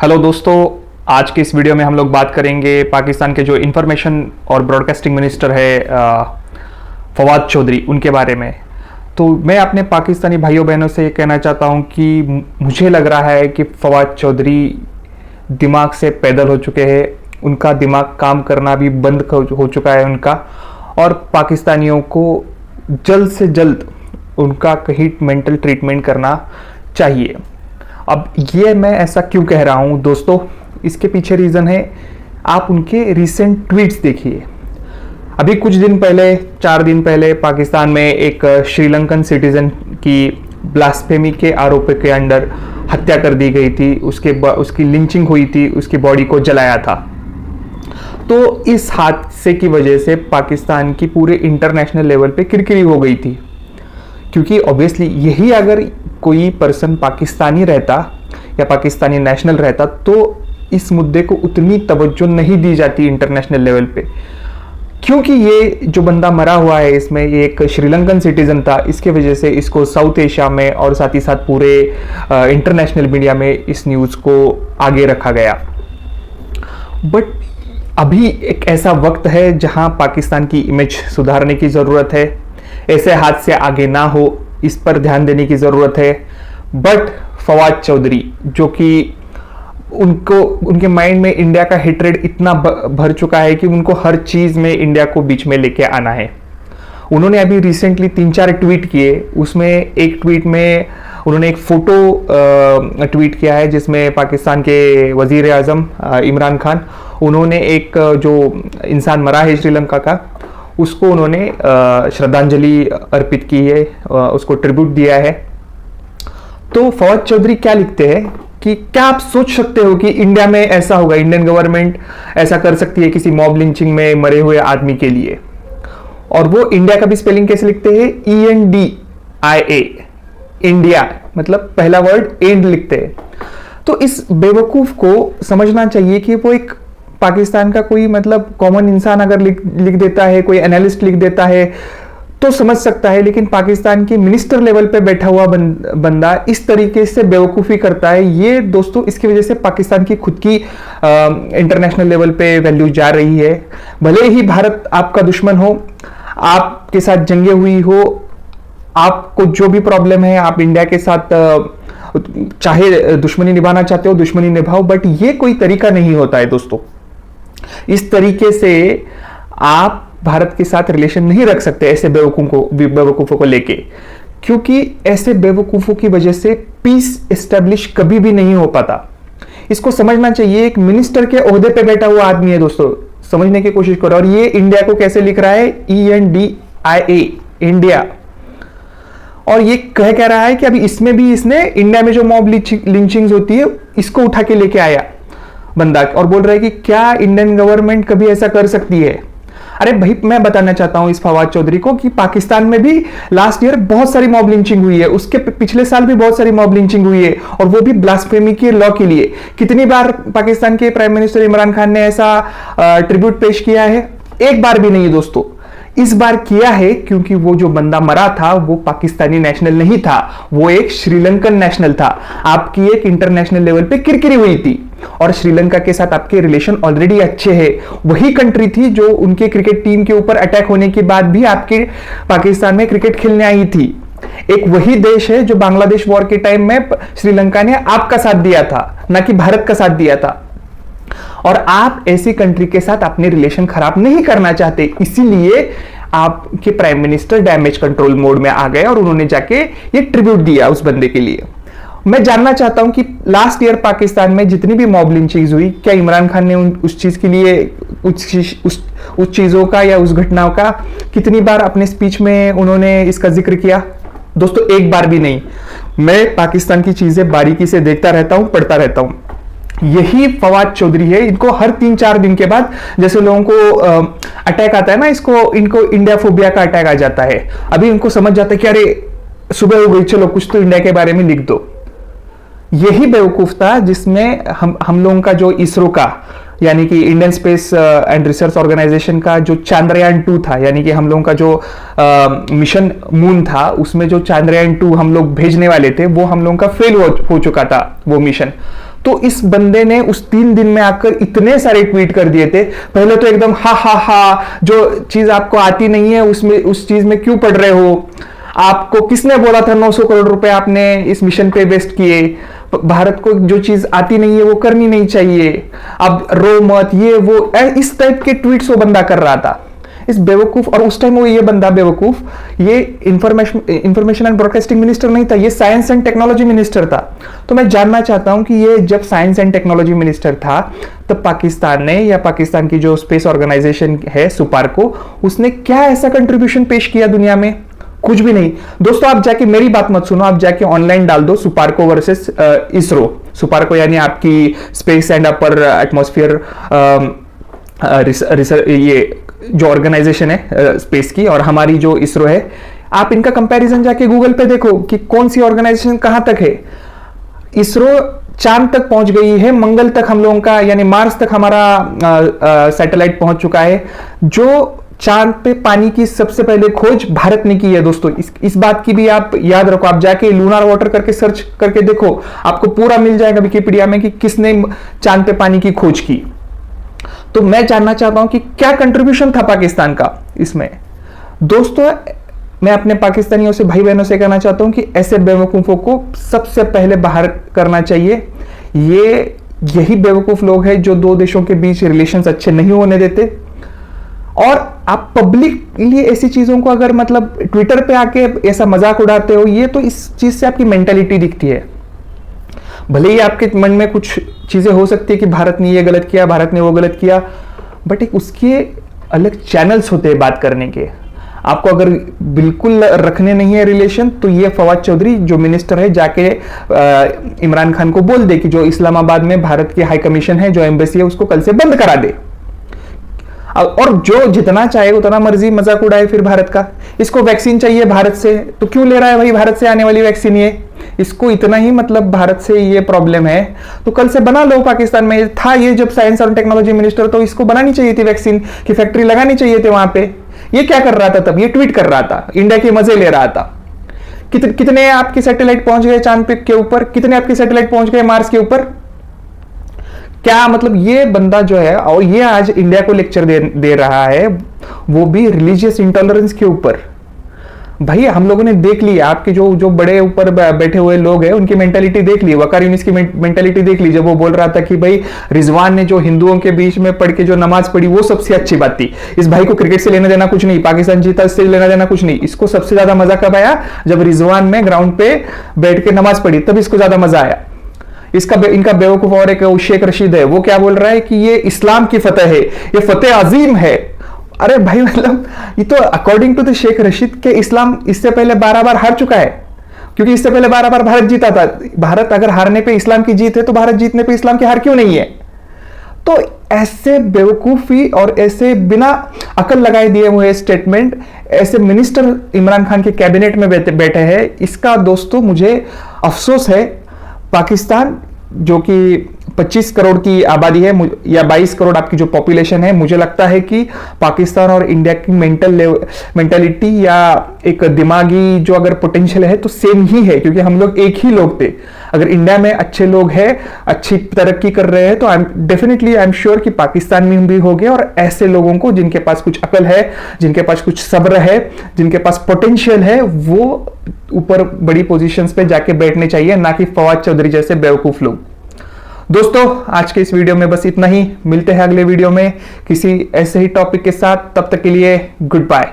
Hello दोस्तों, आज के इस वीडियो में हम लोग बात करेंगे पाकिस्तान के जो इंफॉर्मेशन और ब्रॉडकास्टिंग मिनिस्टर है फवाद चौधरी, उनके बारे में। तो मैं अपने पाकिस्तानी भाइयों बहनों से ये कहना चाहता हूँ कि मुझे लग रहा है कि फवाद चौधरी दिमाग से पैदल हो चुके हैं। उनका दिमाग काम करना भी बंद हो चुका है उनका, और पाकिस्तानियों को जल्द से जल्द उनका कहीं मेंटल ट्रीटमेंट करना चाहिए। अब ये मैं ऐसा क्यों कह रहा हूँ दोस्तों, इसके पीछे रीज़न है, आप उनके रिसेंट ट्वीट्स देखिए। अभी कुछ दिन पहले, 4 दिन पहले, पाकिस्तान में एक श्रीलंकन सिटीजन की ब्लास्फेमी के आरोप के अंडर हत्या कर दी गई थी। उसकी लिंचिंग हुई थी, उसकी बॉडी को जलाया था। तो इस हादसे की वजह से पाकिस्तान की पूरे इंटरनेशनल लेवल पे किरकिरी हो गई थी, क्योंकि ऑब्वियसली यही अगर कोई पर्सन पाकिस्तानी रहता या पाकिस्तानी नेशनल रहता तो इस मुद्दे को उतनी तवज्जो नहीं दी जाती इंटरनेशनल लेवल पे। क्योंकि ये जो बंदा मरा हुआ है इसमें, ये एक श्रीलंकन सिटीजन था, इसके वजह से इसको साउथ एशिया में और साथ ही साथ पूरे इंटरनेशनल मीडिया में इस न्यूज़ को आगे रखा गया। बट अभी एक ऐसा वक्त है जहां पाकिस्तान की इमेज सुधारने की ज़रूरत है। ऐसे हादसे आगे ना हो, इस पर ध्यान देने की ज़रूरत है। बट फवाद चौधरी, जो कि उनके माइंड में इंडिया का हेट्रेड इतना भर चुका है कि उनको हर चीज़ में इंडिया को बीच में लेके आना है। उन्होंने अभी रिसेंटली 3-4 ट्वीट किए। उसमें एक ट्वीट में उन्होंने एक फ़ोटो ट्वीट किया है जिसमें पाकिस्तान के वज़ीर आज़म इमरान खान, उन्होंने एक जो इंसान मरा है श्रीलंका का, उसको उन्होंने श्रद्धांजलि अर्पित की है, उसको ट्रिब्यूट दिया है। तो फवाद चौधरी क्या लिखते हैं कि क्या आप सोच सकते हो कि इंडिया में ऐसा होगा, इंडियन गवर्नमेंट ऐसा कर सकती है किसी मॉब लिंचिंग में मरे हुए आदमी के लिए। और वो इंडिया का भी स्पेलिंग कैसे लिखते हैं, ENDIA, इंडिया, मतलब पहला वर्ड एंड लिखते हैं। तो इस बेवकूफ को समझना चाहिए कि वो एक पाकिस्तान का कोई मतलब कॉमन इंसान अगर लिख देता है, कोई एनालिस्ट लिख देता है तो समझ सकता है, लेकिन पाकिस्तान के मिनिस्टर लेवल पे बैठा हुआ बंदा इस तरीके से बेवकूफ़ी करता है। ये दोस्तों, इसकी वजह से पाकिस्तान की खुद की इंटरनेशनल लेवल पे वैल्यू जा रही है। भले ही भारत आपका दुश्मन हो, आपके साथ जंगे हुई हो, आपको जो भी प्रॉब्लम है, आप इंडिया के साथ चाहे दुश्मनी निभाना चाहते हो दुश्मनी निभाओ, बट ये कोई तरीका नहीं होता है दोस्तों। इस तरीके से आप भारत के साथ रिलेशन नहीं रख सकते ऐसे बेवकूफों को लेके, क्योंकि ऐसे बेवकूफों की वजह से पीस एस्टेब्लिश कभी भी नहीं हो पाता। इसको समझना चाहिए। एक मिनिस्टर के ओहदे पे बैठा हुआ आदमी है दोस्तों, समझने की कोशिश करो। और ये इंडिया को कैसे लिख रहा है, ENDIA, इंडिया। और ये कह रहा है कि अभी इसमें भी इसने इंडिया में जो मॉब लिंचिंग्स होती है इसको उठा के लेके आया बंदा, और बोल रहा है कि क्या इंडियन गवर्नमेंट कभी ऐसा कर सकती है। अरे भाई, मैं बताना चाहता हूं इस फवाद चौधरी को कि पाकिस्तान में भी लास्ट ईयर बहुत सारी मॉब लिंचिंग हुई है, उसके पिछले साल भी बहुत सारी मॉब लिंचिंग हुई है, और वो भी ब्लास्फेमी के लॉ के लिए। कितनी बार पाकिस्तान के प्राइम मिनिस्टर इमरान खान ने ऐसा ट्रिब्यूट पेश किया है? एक बार भी नहीं दोस्तों। इस बार किया है क्योंकि वो जो बंदा मरा था वो पाकिस्तानी नेशनल नहीं था, वो एक श्रीलंकन नेशनल था। आपकी एक इंटरनेशनल लेवल पे किरकिरी हुई थी, और श्रीलंका के साथ आपके रिलेशन ऑलरेडी अच्छे हैं। वही कंट्री थी जो उनके क्रिकेट टीम के ऊपर अटैक होने के बाद भी आपके पाकिस्तान में क्रिकेट खेलने आई थी। एक वही देश है जो बांग्लादेश वॉर के टाइम में श्रीलंका ने आपका साथ दिया था, ना कि भारत का साथ दिया था। और आप ऐसी कंट्री के साथ अपने रिलेशन खराब नहीं करना चाहते, इसीलिए आपके prime minister damage control mode में आ गए और उन्होंने जाके ये ट्रिब्यूट दिया उस बंदे के लिए। मैं जानना चाहता हूं कि लास्ट ईयर पाकिस्तान में जितनी भी मॉब लिंचिंग्स हुई, क्या इमरान खान ने उस चीज के लिए उस चीजों का या उस घटनाओं का कितनी बार अपने स्पीच में उन्होंने इसका जिक्र किया? दोस्तों, एक बार भी नहीं। मैं पाकिस्तान की चीजें बारीकी से देखता रहता हूं, पढ़ता रहता हूं। यही फवाद चौधरी है, इनको हर 3-4 दिन के बाद जैसे लोगों को अटैक आता है ना, इनको इंडिया फोबिया का अटैक आ जाता है। अभी इनको समझ जाता है कि अरे सुबह हो गई, चलो कुछ तो इंडिया के बारे में लिख दो। यही बेवकूफ था जिसमें हम लोगों का जो इसरो का, यानी कि Indian Space and Research Organisation का जो चांद्रयान 2 था, यानी कि हम लोगों का जो मिशन मून था, उसमें जो चांद्रयान 2 हम लोग भेजने वाले थे वो हम लोगों का फेल हो चुका था वो मिशन। तो इस बंदे ने उस 3 दिन में आकर इतने सारे ट्वीट कर दिए थे। पहले तो एकदम हा हा हा, जो चीज आपको आती नहीं है उसमें उस चीज में क्यों पढ़ रहे हो, आपको किसने बोला था 900 करोड़ रुपए आपने इस मिशन पे वेस्ट किए, भारत को जो चीज आती नहीं है वो करनी नहीं चाहिए, अब रो मत, ये वो इस टाइप के ट्वीट्स वो बंदा कर रहा था, इस बेवकूफ। और उस टाइम वो ये बंदा बेवकूफ, ये इंफॉर्मेशन एंड ब्रॉडकास्टिंग मिनिस्टर नहीं था, ये साइंस एंड टेक्नोलॉजी मिनिस्टर था। तो मैं जानना चाहता हूं कि ये जब साइंस एंड टेक्नोलॉजी मिनिस्टर था तब पाकिस्तान ने, या पाकिस्तान की जो स्पेस ऑर्गेनाइजेशन है सुपार्को, उसने क्या ऐसा कंट्रीब्यूशन पेश किया दुनिया में? कुछ भी नहीं। दोस्तों आप जाके मेरी बात मत सुनो, आप जाके ऑनलाइन डाल दो सुपार्को वर्सेस इसरो। सुपार्को यानी आपकी space and upper atmosphere research, ये जो ऑर्गेनाइजेशन है स्पेस की, और हमारी जो इसरो है, आप इनका कंपैरिजन जाके गूगल पे देखो कि कौन सी ऑर्गेनाइजेशन कहां तक है। इसरो चांद तक पहुंच गई है, मंगल तक हम लोगों का यानी मार्स तक हमारा सैटेलाइट पहुंच चुका है। जो चांद पे पानी की सबसे पहले खोज भारत ने की है दोस्तों, इस बात की भी आप याद रखो। आप जाके लूनार वाटर करके सर्च करके देखो, आपको पूरा मिल जाएगा विकिपीडिया में कि किसने चांद पे पानी की खोज की। तो मैं जानना चाहता हूं कि क्या कंट्रीब्यूशन था पाकिस्तान का इसमें। दोस्तों मैं अपने पाकिस्तानियों से, भाई बहनों से कहना चाहता हूं कि ऐसे बेवकूफों को सबसे पहले बाहर करना चाहिए। यही बेवकूफ लोग हैं जो दो देशों के बीच रिलेशंस अच्छे नहीं होने देते। और आप पब्लिकली ऐसी चीजों को अगर मतलब ट्विटर पे आके ऐसा मजाक उड़ाते हो, ये तो इस चीज से आपकी मेंटालिटी दिखती है। भले ही आपके मन में कुछ चीजें हो सकती है कि भारत ने ये गलत किया, भारत ने वो गलत किया, बट एक उसके अलग चैनल्स होते हैं बात करने के। आपको अगर बिल्कुल रखने नहीं है रिलेशन, तो ये फवाद चौधरी जो मिनिस्टर है जाके इमरान खान को बोल दे कि जो इस्लामाबाद में भारत की हाई कमीशन है, जो एम्बेसी है, उसको कल से बंद करा दे। और जो जितना चाहे उतना मर्जी मजाक उड़ाए फिर भारत का। इसको वैक्सीन चाहिए भारत से, तो क्यों ले रहा है भाई भारत से आने वाली वैक्सीन? ये इसको इतना ही मतलब भारत से ये प्रॉब्लम है तो कल से बना लो। पाकिस्तान में था ये जब साइंस और टेक्नोलॉजी मिनिस्टर, तो इसको बनानी चाहिए थी वैक्सीन की फैक्ट्री लगानी चाहिए थी वहां पे। ये क्या कर रहा था तब? ये ट्वीट कर रहा था, इंडिया के मजे ले रहा था। कितने आपके सैटेलाइट पहुंच गए चांद पे के ऊपर, कितने आपके सैटेलाइट पहुंच गए मार्स के ऊपर? क्या मतलब ये बंदा जो है, और ये आज इंडिया को लेक्चर दे रहा है, वो भी रिलीजियस इंटॉलरेंस के ऊपर। भाई हम लोगों ने देख लिया, आपके जो बड़े ऊपर बैठे हुए लोग हैं उनकी मेंटालिटी देख ली, वकार यूनिस की मेंटालिटी देख ली, जब वो बोल रहा था कि भाई रिजवान ने जो हिंदुओं के बीच में पढ़ के जो नमाज पढ़ी वो सबसे अच्छी बात थी। इस भाई को क्रिकेट से लेना देना कुछ नहीं, पाकिस्तान जीता इससे लेना देना कुछ नहीं। इसको सबसे ज्यादा मजा कब आया? जब रिजवान में ग्राउंड पे बैठ के नमाज पढ़ी, तब इसको ज्यादा मजा आया। इनका बेवकूफ और एक शेख रशीद है, वो क्या बोल रहा है कि ये इस्लाम की फतेह है, ये फतेह अजीम है। अरे भाई मतलब ये तो according to the Sheikh Rashid के इस्लाम इससे पहले 12 बार हार चुका है, क्योंकि इससे पहले 12 बार भारत जीता था। भारत अगर हारने पे इस्लाम की जीत है तो भारत जीतने पे इस्लाम की हार क्यों नहीं है? तो ऐसे बेवकूफी और ऐसे बिना अकल लगाए दिए हुए स्टेटमेंट ऐसे मिनिस्टर इमरान खान के कैबिनेट में बैठे हैं, इसका दोस्तों मुझे अफसोस है। पाकिस्तान जो कि 25 करोड़ की आबादी है या 22 करोड़ आपकी जो पॉपुलेशन है, मुझे लगता है कि पाकिस्तान और इंडिया की मेंटालिटी या एक दिमागी जो अगर पोटेंशियल है तो सेम ही है, क्योंकि हम लोग एक ही लोग थे। अगर इंडिया में अच्छे लोग हैं, अच्छी तरक्की कर रहे हैं, तो आई एम श्योर कि पाकिस्तान में भी होंगे। और ऐसे लोगों को जिनके पास कुछ अकल है, जिनके पास कुछ सब्र है, जिनके पास पोटेंशियल है, वो ऊपर बड़ी पोजीशंस पे जाके बैठने चाहिए, ना कि फवाद चौधरी जैसे बेवकूफ लोग। दोस्तों आज के इस वीडियो में बस इतना ही। मिलते हैं अगले वीडियो में किसी ऐसे ही टॉपिक के साथ। तब तक के लिए गुड बाय।